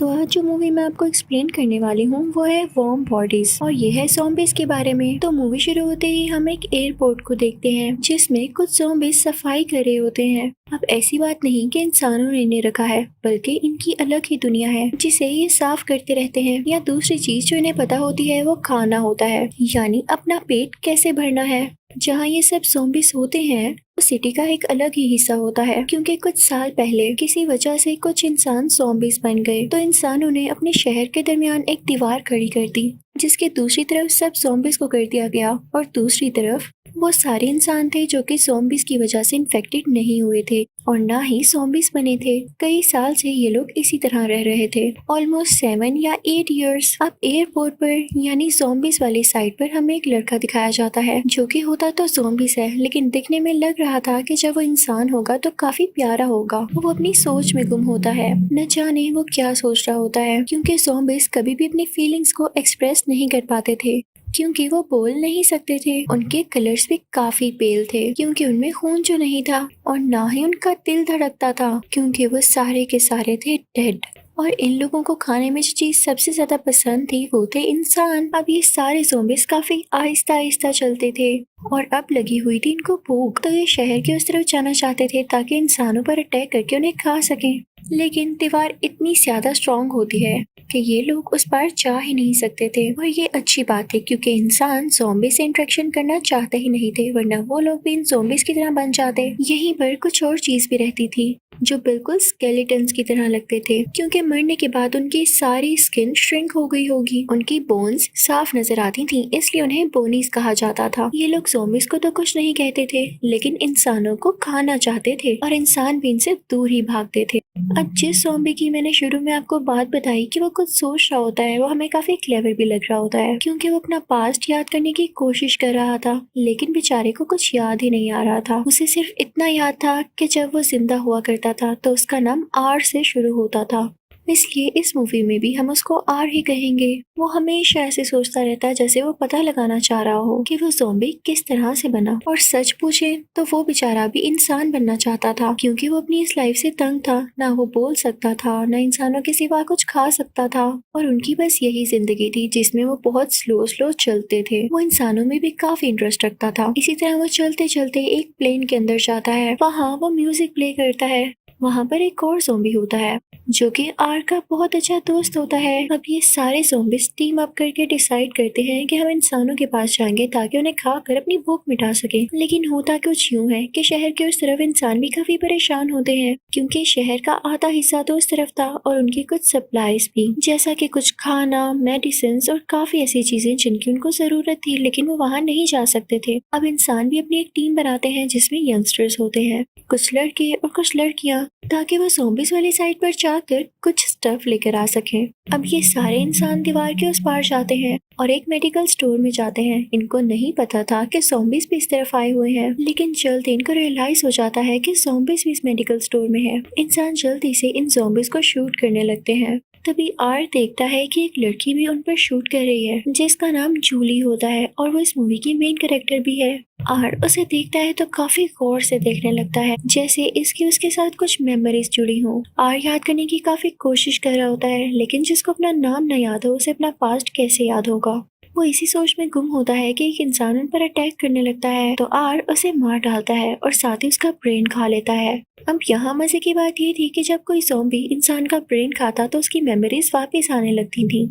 तो आज जो मूवी मैं आपको एक्सप्लेन करने वाली हूँ वो है वार्म बॉडीज और ये है ज़ॉम्बीज के बारे में। तो मूवी शुरू होते ही हम एक एयरपोर्ट को देखते हैं जिसमें कुछ ज़ॉम्बीज सफाई कर रहे होते हैं। अब ऐसी बात नहीं कि इंसानों ने इन्हें रखा है, बल्कि इनकी अलग ही दुनिया है जिसे ये साफ करते रहते हैं। या दूसरी चीज जो इन्हें पता होती है वो खाना होता है, यानी अपना पेट कैसे भरना है। जहाँ ये सब ज़ॉम्बीज होते हैं वो सिटी का एक अलग ही हिस्सा होता है, क्योंकि कुछ साल पहले किसी वजह से कुछ इंसान ज़ॉम्बीज बन गए। तो इंसानों ने अपने शहर के दरमियान एक दीवार खड़ी कर दी जिसके दूसरी तरफ सब ज़ॉम्बीज को कर दिया गया और दूसरी तरफ वो सारे इंसान थे जो कि ज़ॉम्बीज की वजह से इन्फेक्टेड नहीं हुए थे और ना ही ज़ॉम्बीज बने थे। कई साल से ये लोग इसी तरह रह रहे थे, ऑलमोस्ट 7 या 8 इयर्स। अब एयरपोर्ट पर यानी ज़ॉम्बीज वाली साइड पर हमें एक लड़का दिखाया जाता है जो कि होता तो ज़ॉम्बीज है, लेकिन दिखने में लग रहा था कि जब वो इंसान होगा तो काफी प्यारा होगा। वो अपनी सोच में गुम होता है, न जाने वो क्या सोच रहा होता है, क्योंकि ज़ॉम्बीज कभी भी अपनी फीलिंग्स को एक्सप्रेस नहीं कर पाते थे क्योंकि वो बोल नहीं सकते थे। उनके कलर्स भी काफी पेल थे क्योंकि उनमें खून जो नहीं था, और ना ही उनका दिल धड़कता था क्योंकि वो सारे के सारे थे डेड। और इन लोगों को खाने में जो चीज सबसे ज्यादा पसंद थी वो थे इंसान। अब ये सारे ज़ॉम्बीज काफी आहिस्ता आहिस्ता चलते थे और अब लगी हुई थी इनको भूख, तो ये शहर की उस तरफ जाना चाहते थे ताकि इंसानों पर अटैक करके उन्हें खा सकें। लेकिन दीवार इतनी ज्यादा स्ट्रॉन्ग होती है कि ये लोग उस पार जा ही नहीं सकते थे। और ये अच्छी बात है क्योंकि इंसान ज़ॉम्बी से इंटरेक्शन करना चाहते ही नहीं थे, वरना वो लोग भी इन ज़ॉम्बीज की तरह बन जाते। यहीं पर कुछ और चीज भी रहती थी जो बिल्कुल स्केलेटन्स की तरह लगते थे, क्योंकि मरने के बाद उनकी सारी स्किन श्रिंक हो गई होगी। उनकी बोन्स साफ नजर आती थी, इसलिए उन्हें बोनीज कहा जाता था। ये लोग ज़ॉम्बीज को तो कुछ नहीं कहते थे, लेकिन इंसानों को खाना चाहते थे और इंसान भी इनसे दूर ही भागते थे। अब जिस ज़ॉम्बी की मैंने शुरू में आपको बात बताई कि वो कुछ सोच रहा होता है, वो हमें काफी क्लेवर भी लग रहा होता है क्योंकि वो अपना पास्ट याद करने की कोशिश कर रहा था, लेकिन बेचारे को कुछ याद ही नहीं आ रहा था। उसे सिर्फ इतना याद था कि जब वो जिंदा हुआ करता था तो उसका नाम आर से शुरू होता था, इसलिए इस मूवी में भी हम उसको आर ही कहेंगे। वो हमेशा ऐसे सोचता रहता है जैसे वो पता लगाना चाह रहा हो कि वो ज़ॉम्बी किस तरह से बना। और सच पूछे तो वो बेचारा भी इंसान बनना चाहता था क्योंकि वो अपनी इस लाइफ से तंग था। ना वो बोल सकता था, ना इंसानों के सिवा कुछ खा सकता था, और उनकी बस यही जिंदगी थी जिसमें वो बहुत स्लो स्लो चलते थे। वो इंसानों में भी काफी इंटरेस्ट रखता था। इसी तरह वो चलते चलते एक प्लेन के अंदर जाता है, वहाँ वो म्यूजिक प्ले करता है। वहाँ पर एक और ज़ॉम्बी होता है जो कि आर का बहुत अच्छा दोस्त होता है। अब ये सारे ज़ॉम्बीज टीम अप करके डिसाइड करते हैं कि हम इंसानों के पास जाएंगे ताकि उन्हें खाकर अपनी भूख मिटा सके। लेकिन होता कुछ यूं है कि शहर के उस तरफ इंसान भी काफी परेशान होते हैं क्योंकि शहर का आधा हिस्सा तो उस तरफ था और उनकी कुछ सप्लाईज भी, जैसा कि कुछ खाना, मेडिसिन और काफी ऐसी चीजें जिनकी उनको जरूरत थी, लेकिन वो वहाँ नहीं जा सकते थे। अब इंसान भी अपनी एक टीम बनाते हैं जिसमें यंगस्टर्स होते हैं, कुछ लड़के और कुछ लड़कियां, ताकि वो ज़ॉम्बीज वाली साइड पर जाकर कुछ स्टफ लेकर आ सकें। अब ये सारे इंसान दीवार के उस पार जाते हैं और एक मेडिकल स्टोर में जाते हैं। इनको नहीं पता था कि ज़ॉम्बीज भी इस तरफ आए हुए हैं, लेकिन जल्द इनको रियलाइज हो जाता है कि ज़ॉम्बीज भी इस मेडिकल स्टोर में है। इंसान जल्दी से इन ज़ॉम्बीज को शूट करने लगते हैं। तभी आर देखता है कि एक लड़की भी उन पर शूट कर रही है जिसका नाम जूली होता है और वो इस मूवी की मेन कैरेक्टर भी है। आर उसे देखता है तो काफी गौर से देखने लगता है जैसे इसकी उसके साथ कुछ मेमोरीज जुड़ी हो। आर याद करने की काफी कोशिश कर रहा होता है, लेकिन जिसको अपना नाम न याद हो उसे अपना पास्ट कैसे याद होगा। वो इसी सोच में गुम होता है कि एक इंसान उन पर अटैक करने लगता है तो आर उसे मार डालता है और साथ ही उसका ब्रेन खा लेता है। अब यहाँ मजे की बात ये थी कि जब कोई ज़ॉम्बी इंसान का ब्रेन खाता तो उसकी मेमोरीज वापस आने लगती थी।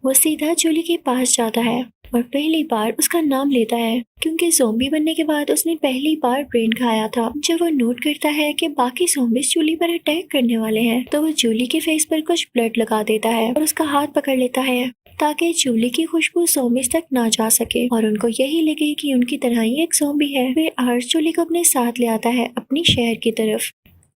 वो सीधा जूली के पास जाता है और पहली बार उसका नाम लेता है क्योंकि ज़ॉम्बी बनने के बाद उसने पहली बार ब्रेन खाया था। जब वो नोट करता है कि बाकी ज़ॉम्बीज जूली पर अटैक करने वाले हैं तो वो जूली के फेस पर कुछ ब्लड लगा देता है और उसका हाथ पकड़ लेता है ताकि जूली की खुशबू ज़ॉम्बीज तक ना जा सके और उनको यही लगे कि उनकी तरह ही एक ज़ॉम्बी है। फिर आर्च जूली को अपने साथ ले आता है अपनी शहर की तरफ।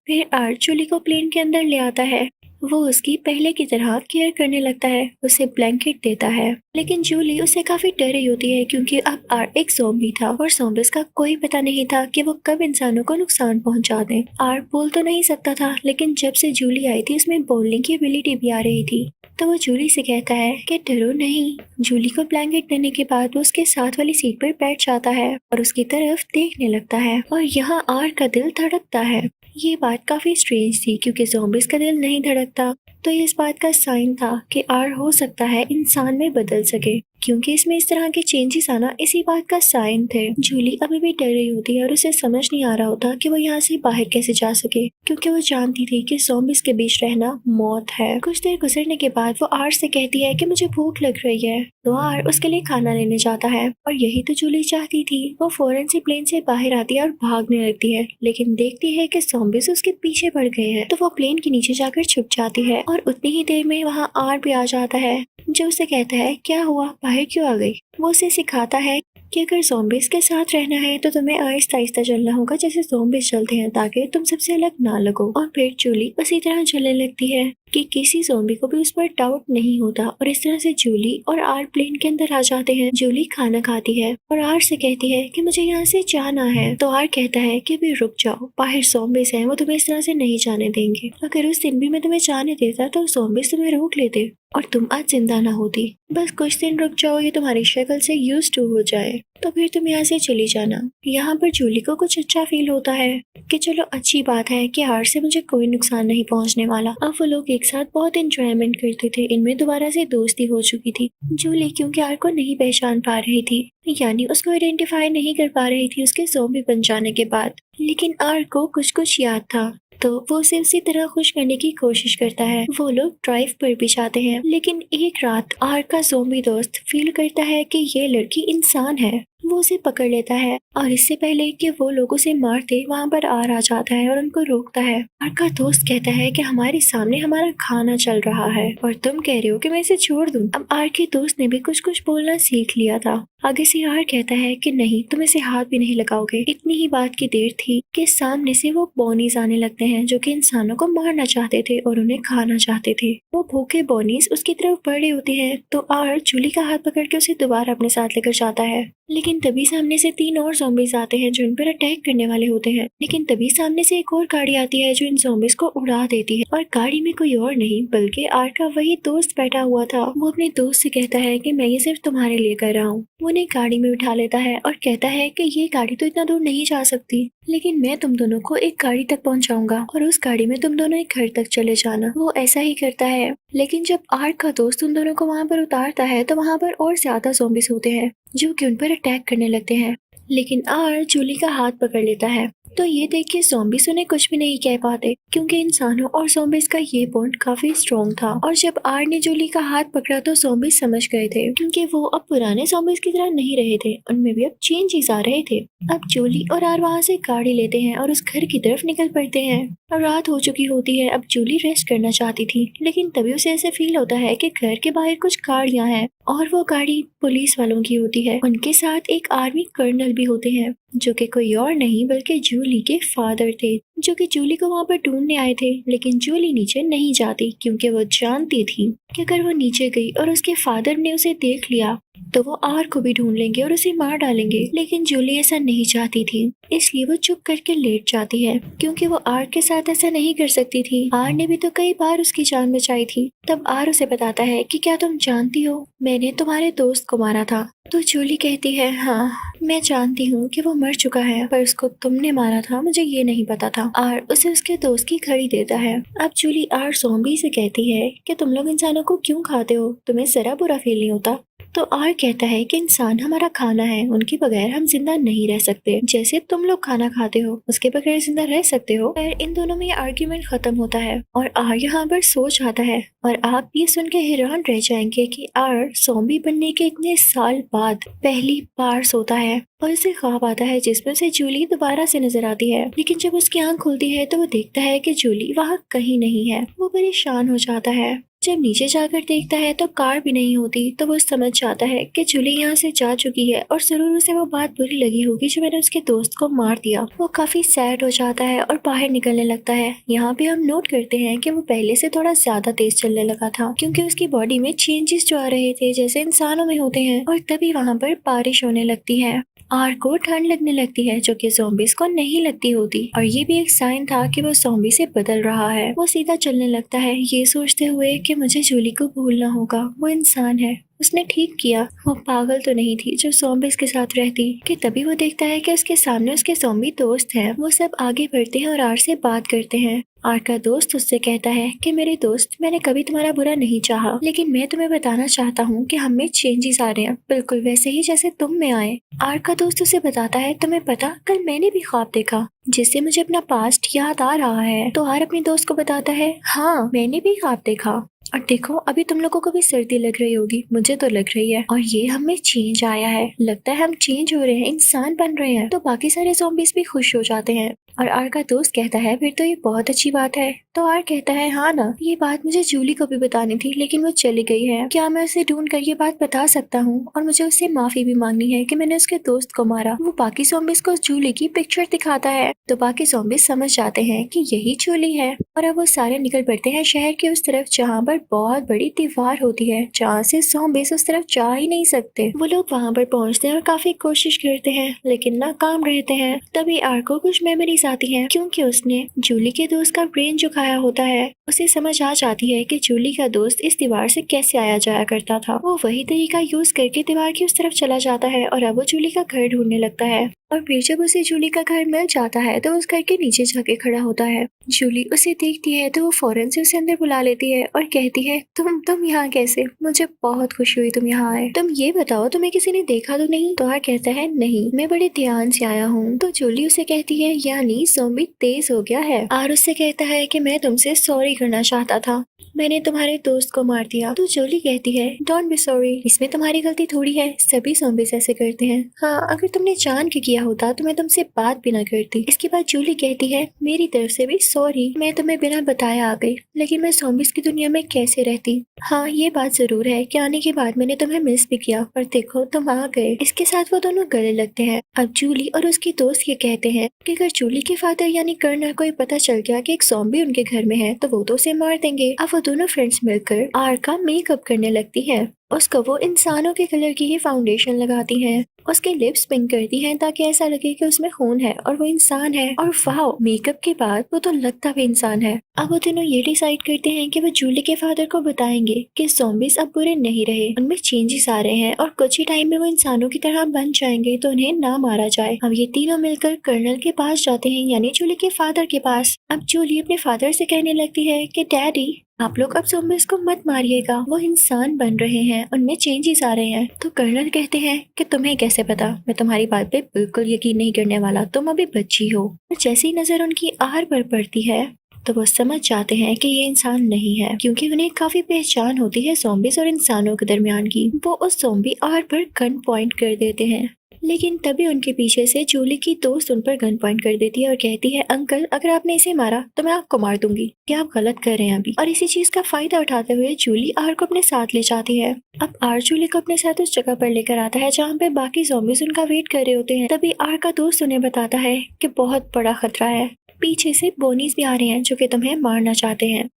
फिर आर्च जूली को प्लेन के अंदर ले आता है। वो उसकी पहले की तरह केयर करने लगता है, उसे ब्लैंकेट देता है, लेकिन जूली उससे काफी डर रही होती है क्योंकि अब आर एक ज़ॉम्बी था और ज़ॉम्बीज का कोई पता नहीं था कि वो कब इंसानों को नुकसान पहुंचा दें। आर बोल तो नहीं सकता था, लेकिन जब से जूली आई थी उसमें बोलने की एबिलिटी भी आ रही थी। तो वो जूली से कहता है कि डरो नहीं। जूली को ब्लैंकेट देने के बाद वो उसके साथ वाली सीट पर बैठ जाता है और उसकी तरफ देखने लगता है और यहाँ आर का दिल धड़कता है। ये बात काफी स्ट्रेंज थी क्योंकि ज़ॉम्बीज का दिल नहीं धड़कता, तो ये इस बात का साइन था कि आर हो सकता है इंसान में बदल सके, क्योंकि इसमें इस तरह के चेंजेस आना इसी बात का साइन थे। जूली अभी भी डर रही होती है और उसे समझ नहीं आ रहा होता कि वो यहाँ से बाहर कैसे जा सके, क्योंकि वो जानती थी कि ज़ॉम्बीज़ के बीच रहना मौत है। कुछ देर गुजरने के बाद वो आर से कहती है कि मुझे भूख लग रही है, तो आर उसके लिए खाना लेने जाता है और यही तो जूली चाहती थी। वो फौरन से प्लेन से बाहर आती है और भागने लगती है, लेकिन देखती है कि ज़ॉम्बीज़ उसके पीछे पड़ गए हैं, तो वो प्लेन के नीचे जाकर छुप जाती है और उतनी ही देर में वहाँ आर भी आ जाता है, जो उसे कहता है क्या हुआ, बाहर क्यों आ गई। वो उसे सिखाता है कि अगर ज़ॉम्बीज़ के साथ रहना है तो तुम्हें आहिस्ता आहिस्ता चलना होगा जैसे ज़ॉम्बीज़ चलते हैं, ताकि तुम सबसे अलग ना लगो। और फिर जूली उसी तरह चलने लगती है कि किसी ज़ॉम्बी को भी उस पर डाउट नहीं होता और इस तरह से जूली और आर प्लेन के अंदर आ जाते हैं। जूली खाना खाती है और आर से कहती है कि मुझे यहाँ से जाना है, तो आर कहता है कि अभी रुक जाओ, बाहर ज़ॉम्बीज़ हैं, वो तुम्हें इस तरह से नहीं जाने देंगे। अगर उस दिन भी मैं तुम्हें जाने देता तो ज़ॉम्बीज़ तुम्हें रोक लेते और तुम आज जिंदा ना होती। बस कुछ दिन रुक जाओ, ये तुम्हारी शक्ल से यूज टू हो जाए, तो फिर तुम यहाँ से चली जाना। यहाँ पर जूली को कुछ अच्छा फील होता है कि चलो अच्छी बात है कि आर से मुझे कोई नुकसान नहीं पहुँचने वाला। अब वो लोग एक साथ बहुत एंजॉयमेंट करते थे, इनमें दोबारा से दोस्ती हो चुकी थी। जूली क्योंकि आर को नहीं पहचान पा रही थी, यानी उसको आइडेंटिफाई नहीं कर पा रही थी उसके ज़ॉम्बी बन जाने के बाद, लेकिन आर को कुछ कुछ याद था, तो वो उसे उसी तरह खुश करने की कोशिश करता है। वो लोग ड्राइव पर भी जाते हैं, लेकिन एक रात आर का ज़ॉम्बी दोस्त फील करता है कि ये लड़की इंसान है। वो उसे पकड़ लेता है और इससे पहले कि वो लोग उसे मारते वहाँ पर आर आ जाता है और उनको रोकता है। आर का दोस्त कहता है कि हमारे सामने हमारा खाना चल रहा है और तुम कह रहे हो कि मैं इसे छोड़ दूं। अब आर के दोस्त ने भी कुछ कुछ बोलना सीख लिया था। आगे से आर कहता है कि नहीं, तुम इसे हाथ भी नहीं लगाओगे। इतनी ही बात की देर थी कि सामने से वो बॉनीज आने लगते हैं जो कि इंसानों को मारना चाहते थे और उन्हें खाना चाहते थे। वो भूखे बॉनीज उसकी तरफ बढ़ रहे होते हैं, तो आर जूली का हाथ पकड़ के उसे दोबारा अपने साथ लेकर जाता है। लेकिन तभी सामने से 3 और ज़ॉम्बीज़ आते हैं जो इन पर अटैक करने वाले होते हैं। लेकिन तभी सामने से एक और गाड़ी आती है जो इन ज़ॉम्बीज़ को उड़ा देती है, और गाड़ी में कोई और नहीं बल्कि आर का वही दोस्त बैठा हुआ था। वो अपने दोस्त से कहता है कि मैं ये सिर्फ तुम्हारे लिए कर रहा हूँ। वो उन्हें गाड़ी में उठा लेता है और कहता है कि ये गाड़ी तो इतना दूर नहीं जा सकती, लेकिन मैं तुम दोनों को एक गाड़ी तक पहुंचाऊंगा और उस गाड़ी में तुम दोनों एक घर तक चले जाना। वो ऐसा ही करता है, लेकिन जब आर का दोस्त उन दोनों को वहाँ पर उतारता है तो वहाँ पर और ज्यादा ज़ॉम्बीज़ होते हैं जो कि उन पर अटैक करने लगते हैं। लेकिन आर जूली का हाथ पकड़ लेता है, तो ये देख के ज़ॉम्बीज़ उन्हें कुछ भी नहीं कह पाते, क्योंकि इंसानों और ज़ॉम्बीज़ का ये बॉन्ड काफी स्ट्रॉन्ग था। और जब आर ने जूली का हाथ पकड़ा तो ज़ॉम्बीज़ समझ गए थे, क्योंकि वो अब पुराने ज़ॉम्बीज़ की तरह नहीं रहे थे, उनमें भी अब चेंजेस आ रहे थे। अब जूली और आर वहाँ से गाड़ी लेते हैं और उस घर की तरफ निकल पड़ते हैं। अब रात हो चुकी होती है। अब जूली रेस्ट करना चाहती थी, लेकिन तभी उसे ऐसे फील होता है कि घर के बाहर कुछ गाड़ियाँ हैं और वो गाड़ी पुलिस वालों की होती है। उनके साथ एक आर्मी कर्नल भी होते हैं जो कि कोई और नहीं बल्कि जूली के फादर थे, जो कि जूली को वहाँ पर ढूंढने आए थे। लेकिन जूली नीचे नहीं जाती, क्योंकि वो जानती थी कि अगर वो नीचे गई और उसके फादर ने उसे देख लिया तो वो आर को भी ढूंढ लेंगे और उसे मार डालेंगे। लेकिन जूली ऐसा नहीं चाहती थी, इसलिए वो चुप करके लेट जाती है, क्योंकि वो आर के साथ ऐसा नहीं कर सकती थी। आर ने भी तो कई बार उसकी जान बचाई थी। तब आर उसे बताता है कि क्या तुम जानती हो, मैंने तुम्हारे दोस्त को मारा था। तो जूली कहती है, हाँ मैं जानती हूँ कि वो मर चुका है, पर उसको तुमने मारा था मुझे ये नहीं पता था। आर उसे उसके दोस्त की घड़ी देता है। अब जूली आर ज़ॉम्बी से कहती है कि तुम लोग इंसानों को क्यों खाते हो, तुम्हें जरा बुरा फील नहीं होता। तो आर कहता है कि इंसान हमारा खाना है, उनके बगैर हम जिंदा नहीं रह सकते, जैसे तुम लोग खाना खाते हो उसके बगैर जिंदा रह सकते हो। फिर इन दोनों में आर्ग्यूमेंट खत्म होता है और आर यहाँ पर सो जाता है। और आप ये सुन के हैरान रह जाएंगे कि आर ज़ॉम्बी बनने के इतने साल बाद पहली बार सोता है और उसे ख्वाब आता है जिसमें उसे जूली दोबारा से नजर आती है। लेकिन जब उसकी आंख खुलती है तो वो देखता है कि जूली वहाँ कहीं नहीं है। वो परेशान हो जाता है। जब नीचे जाकर देखता है तो कार भी नहीं होती, तो वो समझ जाता है कि जूली यहाँ से जा चुकी है और जरूर उसे वो बात बुरी लगी होगी जो मैंने उसके दोस्त को मार दिया। वो काफी सैड हो जाता है और बाहर निकलने लगता है। यहाँ पे हम नोट करते हैं कि वो पहले से थोड़ा ज्यादा तेज चलने लगा था, क्योंकि उसकी बॉडी में चेंजेस जो आ रहे थे जैसे इंसानों में होते हैं। और तभी वहाँ पर बारिश होने लगती है। आर को ठंड लगने लगती है जो कि ज़ॉम्बीज़ को नहीं लगती होती, और ये भी एक साइन था कि वो ज़ॉम्बी से बदल रहा है। वो सीधा चलने लगता है ये सोचते हुए कि मुझे जूली को भूलना होगा, वो इंसान है उसने ठीक किया, वो पागल तो नहीं थी जो ज़ॉम्बीज़ के साथ रहती। कि तभी वो देखता है कि उसके सामने उसके ज़ॉम्बी दोस्त हैं। वो सब आगे बढ़ते हैं और आर से बात करते हैं। आर का दोस्त उससे कहता है कि मेरे दोस्त, मैंने कभी तुम्हारा बुरा नहीं चाहा, लेकिन मैं तुम्हें बताना चाहता हूँ कि हम में चेंजेस आ रहे हैं, बिल्कुल वैसे ही जैसे तुम में आए। आर का दोस्त उसे बताता है, तुम्हें पता, कल मैंने भी ख्वाब देखा जिससे मुझे अपना पास्ट याद आ रहा है। तो आर अपने दोस्त को बताता है, हाँ मैंने भी ख्वाब देखा, और देखो अभी तुम लोगों को भी सर्दी लग रही होगी, मुझे तो लग रही है, और ये हमें चेंज आया है, लगता है हम चेंज हो रहे हैं, इंसान बन रहे हैं। तो बाकी सारे ज़ॉम्बीज़ भी खुश हो जाते हैं। और आर का दोस्त कहता है, फिर तो ये बहुत अच्छी बात है। तो आर कहता है, हाँ ना, ये बात मुझे जूली को भी बतानी थी, लेकिन वो चली गई है। क्या मैं उसे ढूंढ कर ये बात बता सकता हूँ? और मुझे उससे माफी भी मांगनी है कि मैंने उसके दोस्त को मारा। वो बाकी ज़ॉम्बीज़ को जूली की पिक्चर दिखाता है, तो बाकी ज़ॉम्बीज़ समझ जाते हैं कि यही जूली है। और अब वो सारे निकल पड़ते हैं शहर के उस तरफ जहाँ पर बहुत बड़ी दीवार होती है, जहाँ से ज़ॉम्बीज़ उस तरफ जा ही नहीं सकते। वो लोग वहाँ पर पहुँचते हैं और काफी कोशिश करते हैं, लेकिन नाकाम रहते हैं। तभी आर को कुछ मेमोरीज आती हैं, क्योंकि उसने जूली के दोस्त का ब्रेन जो खाया होता है। उसे समझ आ जाती है कि जूली का दोस्त इस दीवार से कैसे आया जाया करता था। वो वही तरीका यूज करके दीवार की उस तरफ चला जाता है और अब वो जूली का घर ढूंढने लगता है। और फिर जब उसे जूली का घर मिल जाता है तो उस घर के नीचे जाके खड़ा होता है। जूली उसे देखती है तो वो फौरन से उसे अंदर बुला लेती है और कहती है, तुम यहाँ कैसे? मुझे बहुत खुशी हुई तुम यहाँ आए। तुम ये बताओ, तुम्हें किसी ने देखा तो नहीं? तो कहता है, नहीं, मैं बड़े ध्यान से आया हूँ। तो जूली उसे कहती है, यानी ज़ॉम्बी तेज हो गया है। आर उससे कहता है कि मैं तुमसे सॉरी करना चाहता था, मैंने तुम्हारे दोस्त को मार दिया। तो जूली कहती है, डोंट बी सॉरी, इसमें तुम्हारी गलती थोड़ी है, सभी ज़ॉम्बीज़ ऐसे करते हैं। हाँ, अगर तुमने जान के किया होता तो मैं तुमसे बात भी ना करती। इसके बाद जूली कहती है, मेरी तरफ से भी सॉरी, मैं तुम्हें बिना बताए आ गई, लेकिन मैं ज़ॉम्बीज़ की दुनिया में कैसे रहती। हाँ, ये बात जरूर है कि आने के बाद मैंने तुम्हें मिस भी किया, और देखो तुम आ गए। इसके साथ वो दोनों गले लगते हैं। अब जूली और उसकी दोस्त ये कहते हैं कि अगर जूली के फादर यानी कर्नल को ये पता चल गया कि एक ज़ॉम्बी उनके घर में है तो वो तो उसे मार देंगे। अब वो दोनों फ्रेंड्स मिलकर आर का मेकअप करने लगती है। उसको वो इंसानों के कलर की ही फाउंडेशन लगाती हैं, उसके लिप्स पिंक करती हैं ताकि ऐसा लगे कि उसमें खून है और वो इंसान है। और वाओ, मेकअप के बाद वो तो लगता भी इंसान है। अब वो दोनों ये डिसाइड करते हैं कि वो जूली के फादर को बताएंगे कि ज़ॉम्बीज़ अब बुरे नहीं रहे, उनमें चेंजेस आ रहे हैं और कुछ ही टाइम में वो इंसानों की तरह बन जाएंगे, तो उन्हें ना मारा जाए। अब ये तीनों मिलकर कर्नल के पास जाते हैं, यानी जूली के फादर के पास। अब जूली अपने फादर से कहने लगती है कि डैडी, आप लोग अब ज़ॉम्बीज़ को मत मारिएगा, वो इंसान बन रहे हैं, उनमें चेंजेस आ रहे हैं। तो कर्नल कहते हैं कि तुम्हें कैसे पता? मैं तुम्हारी बात पे बिल्कुल यकीन नहीं करने वाला, तुम अभी बच्ची हो। और जैसे ही नजर उनकी आर पर पड़ती है तो वो समझ जाते हैं कि ये इंसान नहीं है, क्योंकि उन्हें काफी पहचान होती है ज़ॉम्बीज़ और इंसानों के दरमियान की। वो उस ज़ॉम्बी आर पर गन पॉइंट कर देते हैं, लेकिन तभी उनके पीछे से जूली की दोस्त उन पर गन पॉइंट कर देती है और कहती है, अंकल अगर आपने इसे मारा तो मैं आपको मार दूंगी, क्या आप गलत कर रहे हैं अभी। और इसी चीज का फायदा उठाते हुए जूली आर को अपने साथ ले जाती है। अब आर जूली को अपने साथ उस जगह पर लेकर आता है जहाँ पे बाकी ज़ॉम्बीज़ उनका वेट कर रहे होते हैं। तभी आर का दोस्त उन्हें बताता है कि बहुत बड़ा खतरा है, पीछे से बोनीज भी आ रहे हैं जो कि तुम्हें मारना चाहते हैं,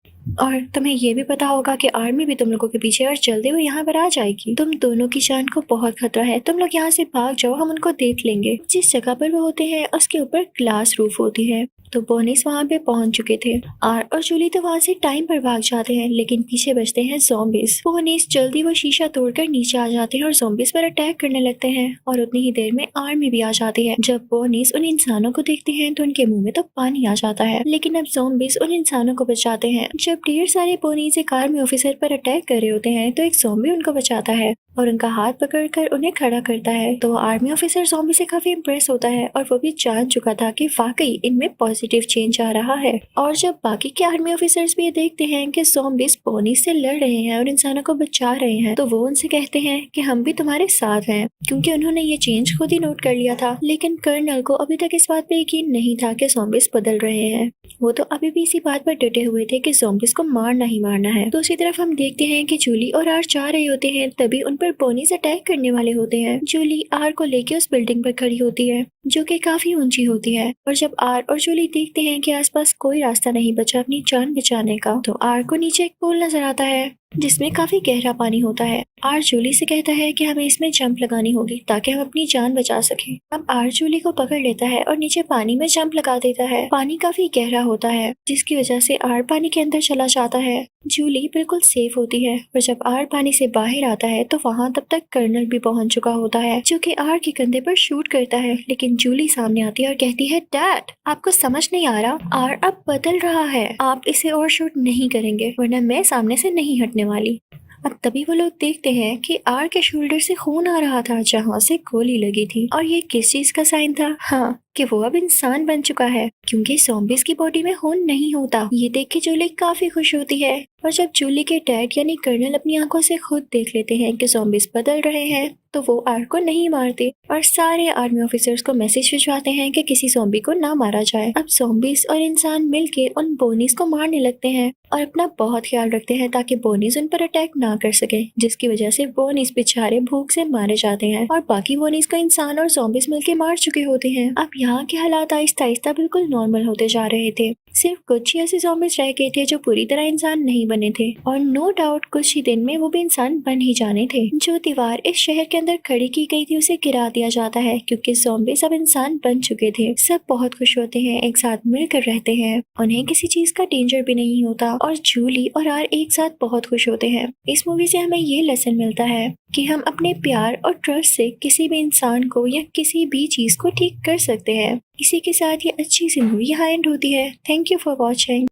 और तुम्हें ये भी पता होगा कि आर्मी भी तुम लोगों के पीछे और जल्दी वो यहाँ पर आ जाएगी। तुम दोनों की जान को बहुत खतरा है, तुम लोग यहाँ से भाग जाओ, हम उनको देख लेंगे। जिस जगह पर वो होते हैं उसके ऊपर ग्लास रूफ होती है, तो बोनिस वहाँ पे पहुंच चुके थे। आर और जूली तो वहाँ से टाइम पर भाग जाते हैं, लेकिन पीछे बचते हैं ज़ॉम्बीज़। बोनिस जल्दी वो शीशा तोड़कर नीचे आ जाते हैं और ज़ॉम्बीज़ पर अटैक करने लगते हैं, और उतनी ही देर में आर्मी भी आ जाती है। जब बोनिस उन इंसानों को देखते हैं तो उनके मुंह में तो पानी आ जाता है, लेकिन अब ज़ॉम्बीज़ उन इंसानों को बचाते हैं। जब ढेर सारे बोनिस एक आर्मी ऑफिसर पर अटैक कर रहे होते हैं तो एक ज़ॉम्बी उनको बचाता है और उनका हाथ पकड़कर उन्हें खड़ा करता है। तो आर्मी ऑफिसर ज़ॉम्बी से काफी इम्प्रेस होता है और वो भी जान चुका था कि वाकई इनमें पॉजिटिव चेंज आ रहा है। और जब बाकी के आर्मी ऑफिसर्स भी ये देखते हैं कि ज़ॉम्बीज़ बोनीस से लड़ रहे हैं और इंसानों को बचा रहे हैं, तो वो उनसे कहते हैं कि हम भी तुम्हारे साथ हैं, क्योंकि उन्होंने ये चेंज खुद ही नोट कर लिया था। लेकिन कर्नल को अभी तक इस बात पे यकीन नहीं था कि ज़ॉम्बीज़ बदल रहे हैं। वो तो अभी भी इसी बात पर डटे हुए थे कि ज़ॉम्बीज़ को मारना ही मारना है। दूसरी तरफ हम देखते हैं कि जूली और आर जा रहे होते हैं, तभी उन पर बोनीस अटैक करने वाले होते हैं। जूली आर को लेके उस बिल्डिंग पर खड़ी होती है जो कि काफी ऊंची होती है, और जब आर और जूली देखते हैं कि आसपास कोई रास्ता नहीं बचा अपनी जान बचाने का, तो आर को नीचे एक पोल नजर आता है जिसमें काफी गहरा पानी होता है। आर जूली से कहता है कि हमें इसमें जंप लगानी होगी ताकि हम अपनी जान बचा सकें। अब आर जूली को पकड़ लेता है और नीचे पानी में जंप लगा देता है। पानी काफी गहरा होता है जिसकी वजह से आर पानी के अंदर चला जाता है। जूली बिल्कुल सेफ होती है और जब आर पानी से बाहर आता है तो वहाँ तब तक कर्नल भी पहुँच चुका होता है जो कि आर के कंधे पर शूट करता है। लेकिन जूली सामने आती है और कहती है, डैड आपको समझ नहीं आ रहा, आर अब बदल रहा है, आप इसे और शूट नहीं करेंगे वरना मैं सामने से नहीं हटने वाली। अब तभी वो लोग देखते हैं कि आर के शोल्डर से खून आ रहा था जहाँ से गोली लगी थी। और ये किस चीज का साइन था? हाँ, कि वो अब इंसान बन चुका है क्योंकि ज़ॉम्बीज़ की बॉडी में खून नहीं होता। ये देख के जूली काफी खुश होती है। और जब जूली के डैड यानी कर्नल अपनी आंखों से खुद देख लेते हैं कि ज़ॉम्बीज़ बदल रहे हैं तो वो आर को नहीं मारते और सारे आर्मी ऑफिसर्स को मैसेज भिजवाते हैं कि किसी ज़ॉम्बी को ना मारा जाए। अब ज़ॉम्बीज़ और इंसान मिलके उन बोनीज को मारने लगते हैं और अपना बहुत ख्याल रखते हैं ताकि बोनीज उन पर अटैक ना कर सके, जिसकी वजह से बोनीज बेचारे भूख से मारे जाते हैं और बाकी बोनीज को इंसान और ज़ॉम्बीज़ मिलके मार चुके होते हैं। अब यहाँ के हालात आहिस्ता आहिस्ता बिल्कुल नॉर्मल होते जा रहे थे। सिर्फ कुछ ही ऐसे ज़ॉम्बीज़ रह गए थे जो पूरी तरह इंसान नहीं बने थे और नो डाउट कुछ ही दिन में वो भी इंसान बन ही जाने थे। जो दीवार इस शहर के अंदर खड़ी की गई थी उसे गिरा दिया जाता है क्योंकि ज़ॉम्बीज़ अब इंसान बन चुके थे। सब बहुत खुश होते हैं, एक साथ मिलकर रहते हैं, उन्हें किसी चीज का डेंजर भी नहीं होता और जूली और आर एक साथ बहुत खुश होते हैं। इस मूवी से हमें ये लेसन मिलता है कि हम अपने प्यार और ट्रस्ट से किसी भी इंसान को या किसी भी चीज को ठीक कर सकते हैं। इसी के साथ ये अच्छी सी मूवी यहाँ एंड होती है। Thank you for watching.